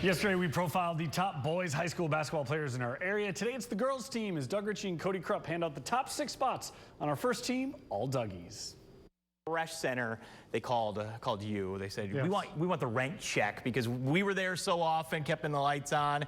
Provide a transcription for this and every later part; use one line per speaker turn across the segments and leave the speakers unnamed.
Yesterday, we profiled the top boys high school basketball players in our area. Today, it's the girls' team as Doug Ritchay and Cody Krupp hand out the top 6 spots on our first team, all Dougies.
Fresh Center, they called you. They said,
yes,
we want the rank check because we were there so often, keeping the lights on.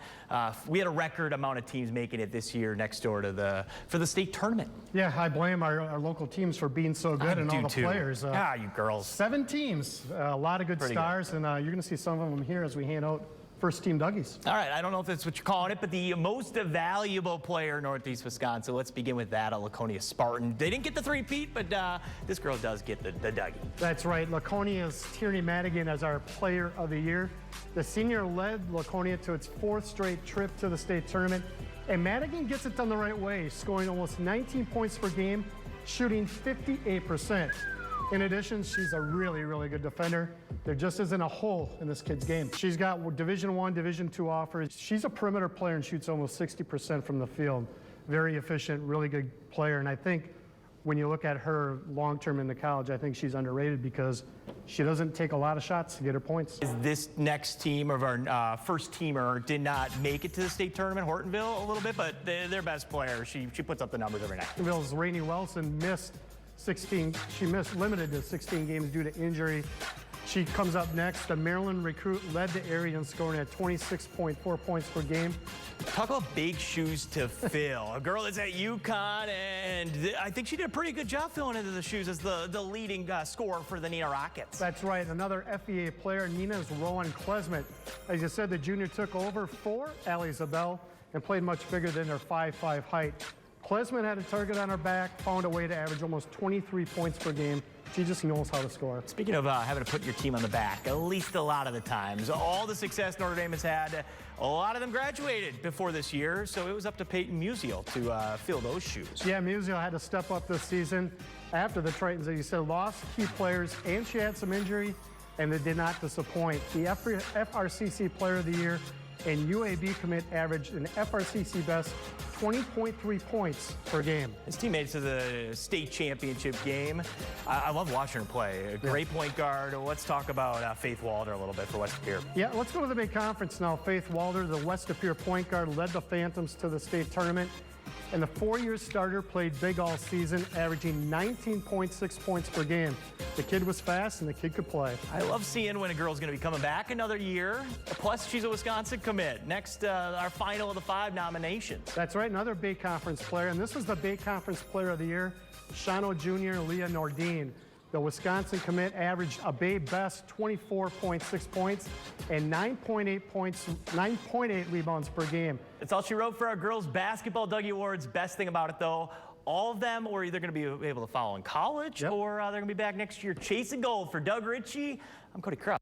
We had a record amount of teams making it this year next door to for the state tournament.
Yeah, I blame our local teams for being so good and all the players.
You girls.
7 teams, a lot of good stars, and you're going to see some of them here as we hand out first team Dougies.
All right, I don't know if that's what you're calling it, but the most valuable player in Northeast Wisconsin. Let's begin with that, a Laconia Spartan. They didn't get the three-peat, but this girl does get the Dougie.
That's right. Laconia's Tierney Madigan as our player of the year. The senior led Laconia to its 4th straight trip to the state tournament, and Madigan gets it done the right way, scoring almost 19 points per game, shooting 58%. In addition, she's a really, really good defender. There just isn't a hole in this kid's game. She's got Division I, Division II offers. She's a perimeter player and shoots almost 60% from the field. Very efficient, really good player. And I think when you look at her long-term in the college, I think she's underrated because she doesn't take a lot of shots to get her points.
This next team of our first teamer did not make it to the state tournament, Hortonville, a little bit, but their best player, she puts up the numbers every night.
Hortonville's Rainey Wilson missed 16. She missed limited to 16 games due to injury. She comes up next. A Maryland recruit led the area in scoring at 26.4 points per game.
Talk about big shoes to fill. A girl that's at UConn, and I think she did a pretty good job filling into the shoes as the leading scorer for the Neenah Rockets.
That's right. Another FEA player, Neenah's Rowan Klesmet. As you said, the junior took over for Allie Zabel and played much bigger than her 5'5" height. Klesmet had a target on her back, found a way to average almost 23 points per game. She just knows how to score.
Speaking of having to put your team on the back, at least a lot of the times, all the success Notre Dame has had, a lot of them graduated before this year, so it was up to Peyton Musial to fill those shoes.
Yeah, Musial had to step up this season after the Tritons, as you said, lost key players, and she had some injury, and they did not disappoint. The FRCC Player of the Year and UAB commit averaged an FRCC best 20.3 points per game.
His teammates to the state championship game. I love watching her play. A great point guard. Let's talk about Faith Walder a little bit for West Appear.
Yeah, let's go to the big conference now. Faith Walder, the West Appear point guard, led the Phantoms to the state tournament. And the 4-year starter played big all season, averaging 19.6 points per game. The kid was fast and the kid could play.
I love seeing when a girl's going to be coming back another year. Plus, she's a Wisconsin commit. Next, our final of the 5 nominations.
That's right, another Bay Conference player. And this was the Bay Conference Player of the Year, Shano Jr. Leah Nordine. The Wisconsin commit averaged a Bay best 24.6 points and 9.8 rebounds per game.
That's all she wrote for our girls basketball Dougie Awards. Best thing about it, though, all of them were either going to be able to follow in college or they're going to be back next year chasing gold. For Doug Ritchay, I'm Cody Krupp.